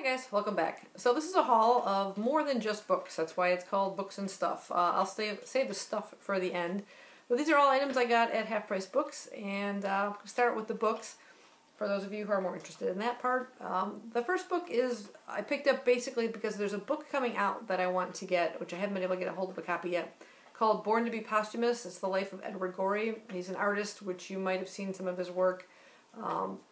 guys, welcome back. So this is a haul of more than just books. That's why it's called Books and Stuff. I'll save the stuff for the end. But these are all items I got at Half Price Books, and I'll start with the books for those of you who are more interested in that part. The first book I picked up basically because there's a book coming out that I want to get, which I haven't been able to get a hold of a copy yet, called Born to be Posthumous. It's the life of Edward Gorey. He's an artist, which you might have seen some of his work.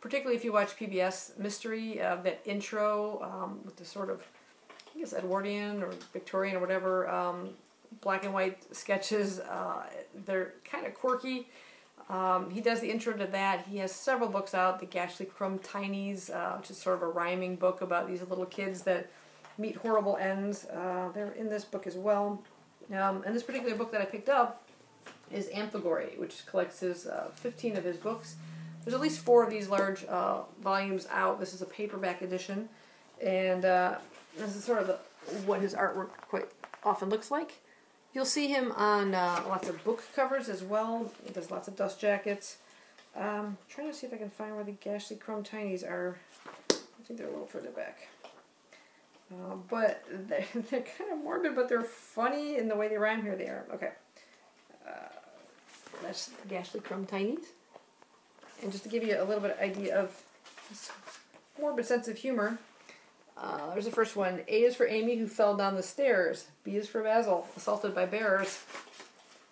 Particularly if you watch PBS Mystery, that intro with the sort of, I guess, Edwardian or Victorian or whatever, black and white sketches. They're kind of quirky. He does the intro to that. He has several books out. The Gashly Crumb Tinies, which is sort of a rhyming book about these little kids that meet horrible ends. They're in this book as well. And this particular book that I picked up is Anthabori, which collects his 15 of his books. There's at least 4 of these large volumes out. This is a paperback edition, and this is sort of what his artwork quite often looks like. You'll see him on lots of book covers as well. He does lots of dust jackets. Trying to see if I can find where the Gashly Crumb Tinies are. I think they're a little further back. But they're kind of morbid, but they're funny in the way they rhyme. Here they are. Okay. That's Gashly Crumb Tinies. And just to give you a little bit of idea of this morbid sense of humor, there's the first one. A is for Amy, who fell down the stairs. B is for Basil, assaulted by bears.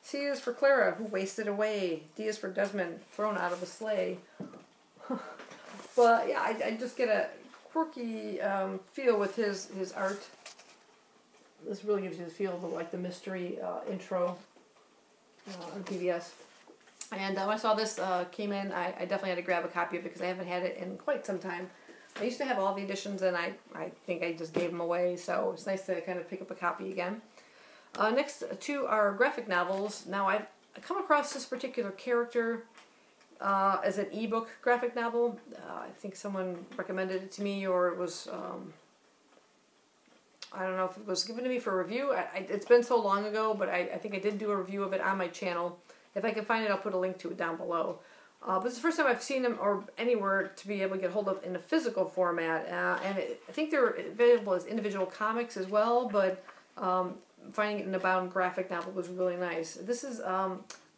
C is for Clara, who wasted away. D is for Desmond, thrown out of a sleigh. But yeah, I just get a quirky feel with his art. This really gives you the feel of like the mystery intro on PBS. And when I saw this came in, I definitely had to grab a copy of it because I haven't had it in quite some time. I used to have all the editions, and I think I just gave them away, so it's nice to kind of pick up a copy again. Next two are graphic novels. Now, I've come across this particular character as an ebook graphic novel. I think someone recommended it to me, or it was, I don't know if it was given to me for a review. It's been so long ago, but I think I did do a review of it on my channel. If I can find it, I'll put a link to it down below. But it's the first time I've seen them or anywhere to be able to get hold of in a physical format. And I think they're available as individual comics as well, but finding it in a bound graphic novel was really nice. This is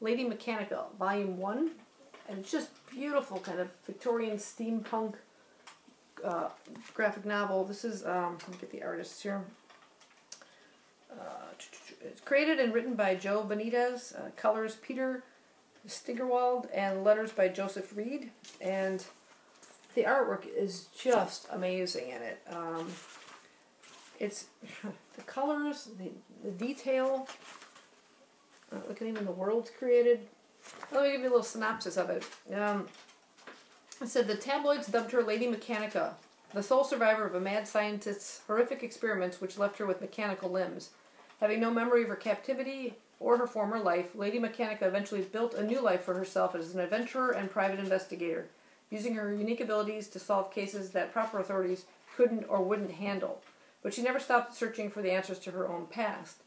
Lady Mechanika, Volume 1. And it's just beautiful, kind of Victorian steampunk graphic novel. This is, let me get the artists here. It's created and written by Joe Benitez, colors Peter Steigerwald, and letters by Joseph Reed. And the artwork is just amazing in it. It's the colors, the detail. Look at even the world's created. Let me give you a little synopsis of it. It said the tabloids dubbed her Lady Mechanika, the sole survivor of a mad scientist's horrific experiments which left her with mechanical limbs. Having no memory of her captivity or her former life, Lady Mechanika eventually built a new life for herself as an adventurer and private investigator, using her unique abilities to solve cases that proper authorities couldn't or wouldn't handle. But she never stopped searching for the answers to her own past.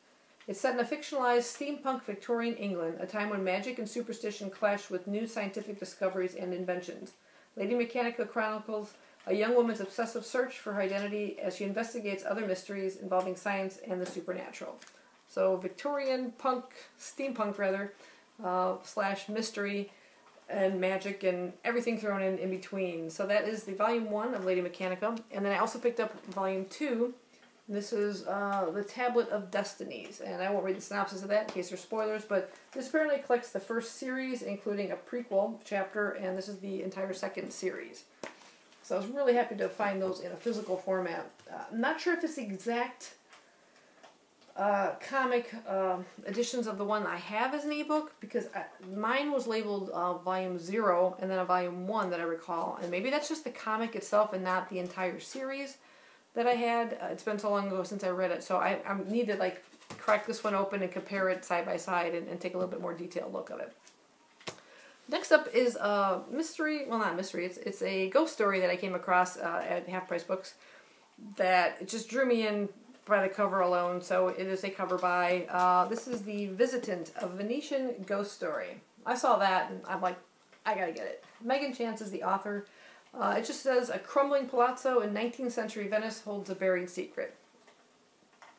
It's set in a fictionalized steampunk Victorian England, a time when magic and superstition clashed with new scientific discoveries and inventions. Lady Mechanika chronicles a young woman's obsessive search for her identity as she investigates other mysteries involving science and the supernatural. So Victorian punk, steampunk rather, / mystery and magic and everything thrown in between. So that is the Volume 1 of Lady Mechanika. And then I also picked up Volume 2. This is the Tablet of Destinies. And I won't read the synopsis of that in case there's spoilers, but this apparently collects the first series, including a prequel chapter, and this is the entire second series. So I was really happy to find those in a physical format. I'm not sure if it's the exact comic editions of the one I have as an ebook, because mine was labeled Volume 0 and then a Volume 1 that I recall. And maybe that's just the comic itself and not the entire series that I had. It's been so long ago since I read it, so I need to like crack this one open and compare it side by side and take a little bit more detailed look of it. Next up is a mystery, well not mystery, it's a ghost story that I came across at Half Price Books that it just drew me in by the cover alone, so it is a cover by, this is The Visitant, a Venetian ghost story. I saw that and I'm like, I gotta get it. Megan Chance is the author. It just says, a crumbling palazzo in 19th century Venice holds a buried secret.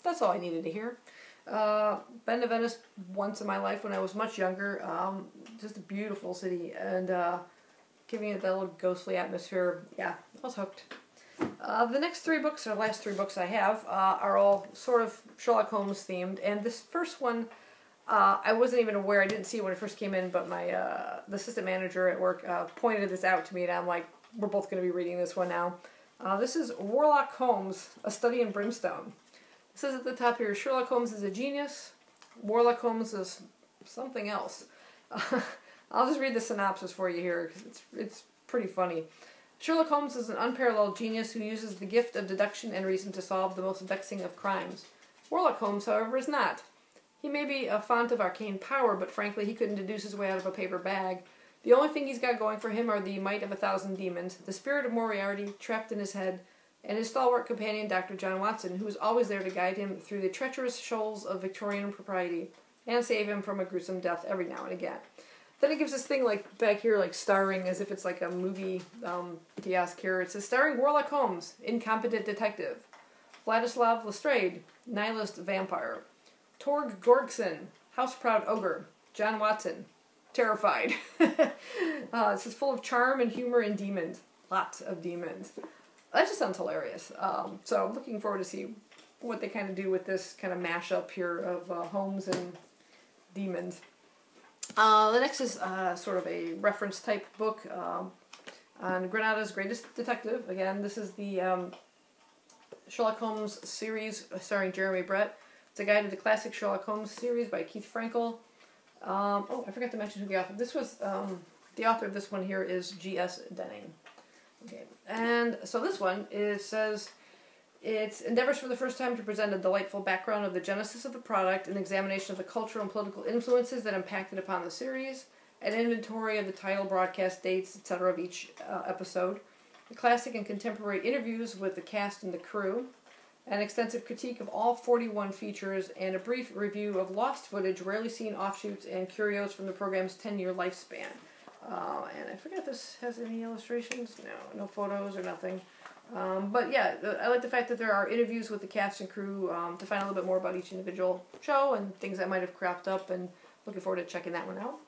That's all I needed to hear. Been to Venice once in my life when I was much younger. Just a beautiful city, and giving it that little ghostly atmosphere. Yeah, I was hooked. The next three books, or last three books I have, are all sort of Sherlock Holmes themed, and this first one, I wasn't even aware, I didn't see it when it first came in, but my the assistant manager at work pointed this out to me, and I'm like, we're both going to be reading this one now. This is Sherlock Holmes, A Study in Brimstone. It says at the top here, Sherlock Holmes is a genius, Sherlock Holmes is something else. I'll just read the synopsis for you here, because it's pretty funny. Sherlock Holmes is an unparalleled genius who uses the gift of deduction and reason to solve the most vexing of crimes. Sherlock Holmes, however, is not. He may be a font of arcane power, but frankly he couldn't deduce his way out of a paper bag. The only thing he's got going for him are the might of 1,000 demons, the spirit of Moriarty trapped in his head, and his stalwart companion Dr. John Watson, who is always there to guide him through the treacherous shoals of Victorian propriety, and save him from a gruesome death every now and again. Then it gives this thing like back here, like starring, as if it's like a movie kiosk here. It says, starring Sherlock Holmes, incompetent detective. Vladislav Lestrade, nihilist vampire. Torg Gorgson, house-proud ogre. John Watson, terrified. This is full of charm and humor and demons. Lots of demons. That just sounds hilarious. So I'm looking forward to see what they kind of do with this kind of mashup here of Holmes and demons. The next is sort of a reference type book on Granada's Greatest Detective. Again, this is the Sherlock Holmes series starring Jeremy Brett. It's a guide to the classic Sherlock Holmes series by Keith Frankel. Oh, I forgot to mention who the author. This was the author of this one here is G.S. Denning. Okay, and so this one says it endeavors for the first time to present a delightful background of the genesis of the product, an examination of the cultural and political influences that impacted upon the series, an inventory of the title, broadcast dates, etc. of each episode, the classic and contemporary interviews with the cast and the crew, an extensive critique of all 41 features, and a brief review of lost footage, rarely seen offshoots, and curios from the program's 10-year lifespan. And I forget if this has any illustrations. No photos or nothing. But yeah, I like the fact that there are interviews with the cast and crew to find a little bit more about each individual show and things that might have cropped up, and looking forward to checking that one out.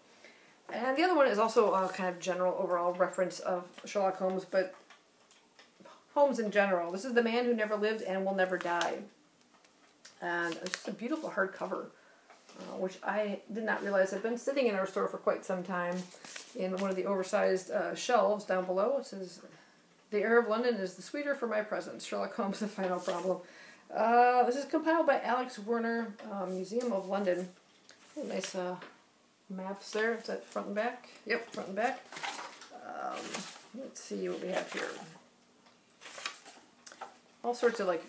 And the other one is also a kind of general overall reference of Sherlock Holmes, but Holmes in general. This is The Man Who Never Lived and Will Never Die. And it's just a beautiful hardcover, which I did not realize had been sitting in our store for quite some time in one of the oversized shelves down below. It says, "The air of London is the sweeter for my presence. Sherlock Holmes, The Final Problem." This is compiled by Alex Werner, Museum of London. Nice maps there. Is that front and back? Yep, front and back. Let's see what we have here. All sorts of like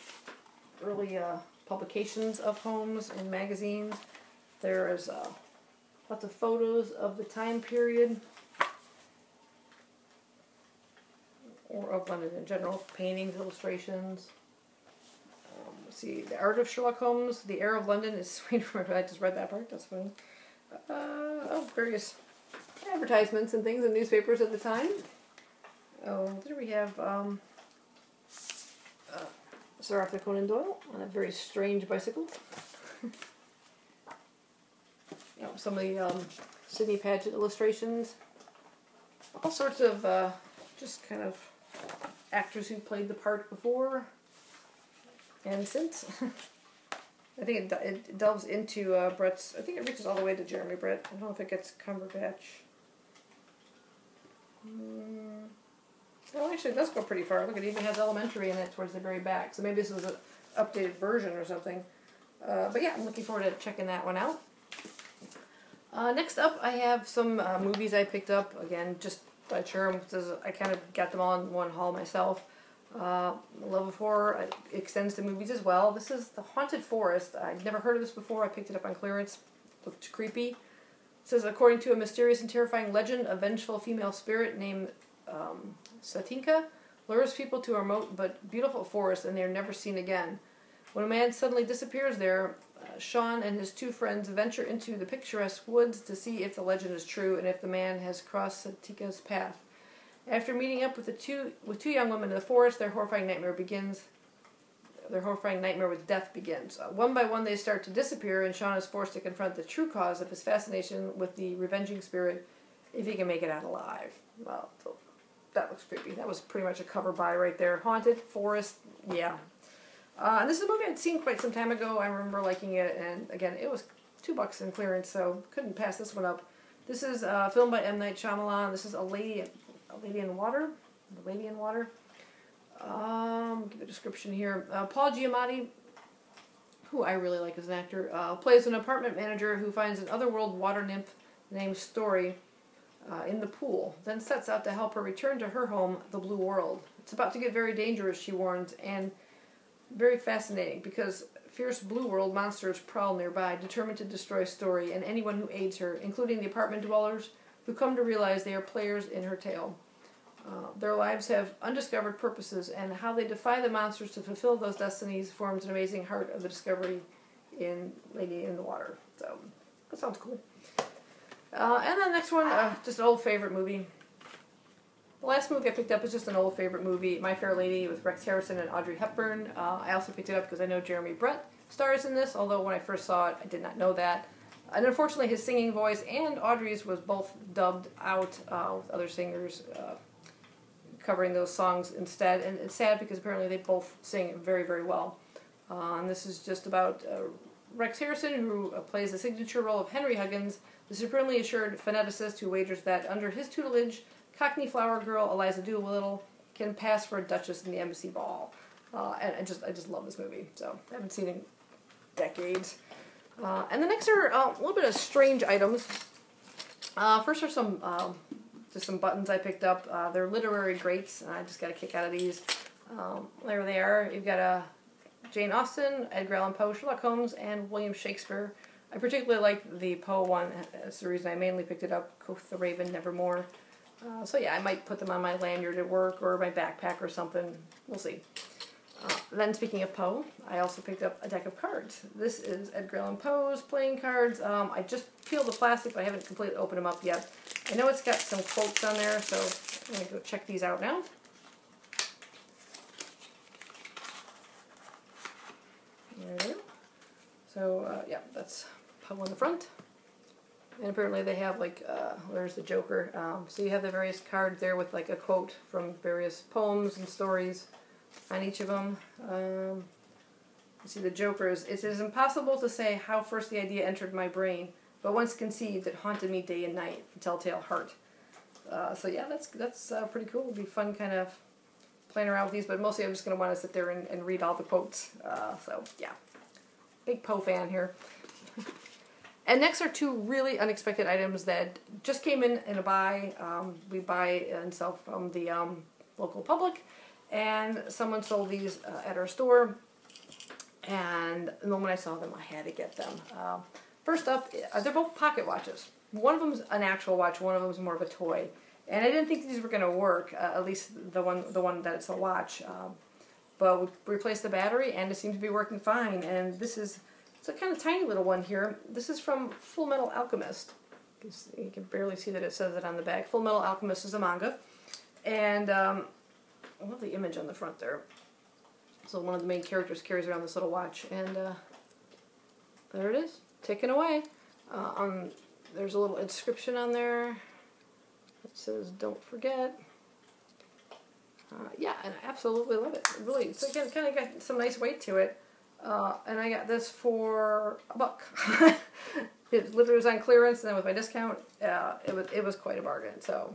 early publications of Holmes in magazines. There is lots of photos of the time period, or of London in general, paintings, illustrations. Let's see, The Art of Sherlock Holmes, The Air of London is sweet for my, I just read that part, that's funny. Various advertisements and things in newspapers at the time. Oh, there we have Sir Arthur Conan Doyle on a very strange bicycle. Some of the Sidney Paget illustrations. All sorts of just kind of actors who played the part before and since. I think it delves into Brett's, I think it reaches all the way to Jeremy Brett. I don't know if it gets Cumberbatch. Well, actually, it does go pretty far. Look, it even has Elementary in it towards the very back. So maybe this was an updated version or something. But yeah, I'm looking forward to checking that one out. Next up, I have some movies I picked up. Again, just by chance, I kind of got them all in one haul myself. Love of Horror extends to movies as well. This is The Haunted Forest. I'd never heard of this before. I picked it up on clearance. Looked creepy. It says, according to a mysterious and terrifying legend, a vengeful female spirit named Satinka lures people to a remote but beautiful forest, and they are never seen again. When a man suddenly disappears there, Sean and his two friends venture into the picturesque woods to see if the legend is true and if the man has crossed Satinka's path. After meeting up with two young women in the forest, their horrifying nightmare with death begins. One by one, they start to disappear, and Sean is forced to confront the true cause of his fascination with the revenging spirit, if he can make it out alive. Well, so that looks creepy. That was pretty much a cover by right there. Haunted Forest, yeah. And this is a movie I'd seen quite some time ago. I remember liking it, and again, it was $2 in clearance, so couldn't pass this one up. This is filmed by M. Night Shyamalan. This is A Lady in Water. The Lady in Water. Give a description here. Paul Giamatti, who I really like as an actor, plays an apartment manager who finds an otherworld water nymph named Story in the pool, then sets out to help her return to her home, the Blue World. It's about to get very dangerous, she warns, and very fascinating because fierce Blue World monsters prowl nearby, determined to destroy Story and anyone who aids her, including the apartment dwellers who come to realize they are players in her tale. Their lives have undiscovered purposes, and how they defy the monsters to fulfill those destinies forms an amazing heart of the discovery in Lady in the Water. So, that sounds cool. And then the next one, just an old favorite movie. The last movie I picked up is just an old favorite movie, My Fair Lady, with Rex Harrison and Audrey Hepburn. I also picked it up because I know Jeremy Brett stars in this, although when I first saw it, I did not know that. And unfortunately, his singing voice and Audrey's was both dubbed out with other singers covering those songs instead. And it's sad because apparently they both sing very, very well. And this is just about Rex Harrison, who plays the signature role of Henry Huggins, the supremely assured phoneticist who wagers that under his tutelage, Cockney flower girl Eliza Doolittle can pass for a duchess in the embassy ball. And I just love this movie. So I haven't seen it in decades. And the next are a little bit of strange items. First are just some buttons I picked up. They're literary greats, and I just got a kick out of these. There they are. You've got Jane Austen, Edgar Allan Poe, Sherlock Holmes, and William Shakespeare. I particularly like the Poe one. That's the reason I mainly picked it up. Quoth the Raven, nevermore. So yeah, I might put them on my lanyard at work or my backpack or something. We'll see. Then speaking of Poe, I also picked up a deck of cards. This is Edgar Allan Poe's playing cards. I just peeled the plastic, but I haven't completely opened them up yet. I know it's got some quotes on there, so I'm going to go check these out now. There we go. So, yeah, that's Poe on the front. And apparently they have, like, there's the Joker. So you have the various cards there with, like, a quote from various poems and stories on each of them. You see the Joker is, it is impossible to say how first the idea entered my brain, but once conceived, it haunted me day and night, the telltale heart. So yeah, that's pretty cool. It'll be fun kind of playing around with these, but mostly I'm just going to want to sit there and read all the quotes. So yeah, big Poe fan here. And next are two really unexpected items that just came in a buy. We buy and sell from the local public, and someone sold these at our store, and the moment I saw them, I had to get them. First up, they're both pocket watches. One of them's an actual watch, one of them's more of a toy. And I didn't think these were going to work, at least the one that it's a watch. But we replaced the battery, and it seems to be working fine. And this is, it's a kind of tiny little one here. This is from Full Metal Alchemist. You can barely see that it says it on the back. Full Metal Alchemist is a manga. And I love the image on the front there. So one of the main characters carries around this little watch. And there it is, ticking away. There's a little inscription on there. It says, "Don't forget." Yeah, and I absolutely love it. Really, it's kind of got some nice weight to it. And I got this for $1. It literally was on clearance, and then with my discount, it was quite a bargain. So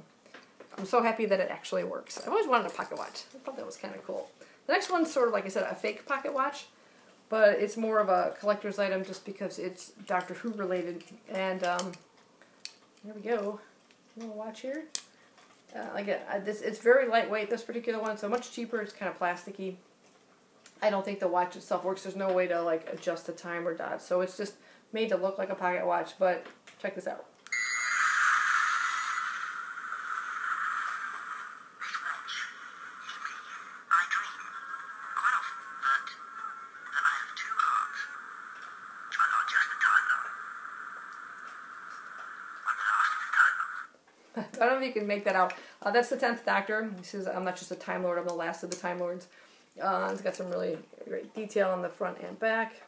I'm so happy that it actually works. I've always wanted a pocket watch. I thought that was kind of cool. The next one's sort of, like I said, a fake pocket watch, but it's more of a collector's item just because it's Doctor Who related. And there we go. A little watch here. Again, it's very lightweight, this particular one, so much cheaper. It's kind of plasticky. I don't think the watch itself works. There's no way to like adjust the time or dot, so it's just made to look like a pocket watch. But check this out. I don't know if you can make that out. That's the 10th Doctor. He says, I'm not just a Time Lord, I'm the last of the Time Lords. It's got some really great detail on the front and back.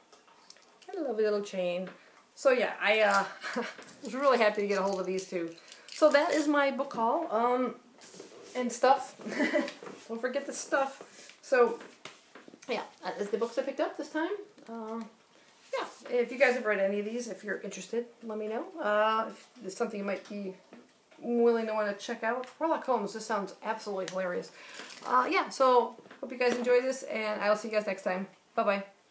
And a lovely little chain. So yeah, I was really happy to get a hold of these two. So that is my book haul. And stuff. Don't forget the stuff. So, yeah, that is the books I picked up this time. Yeah, if you guys have read any of these, if you're interested, let me know. If there's something you might be willing to want to check out. Sherlock Holmes, this sounds absolutely hilarious. Yeah, so hope you guys enjoy this, and I will see you guys next time. Bye-bye.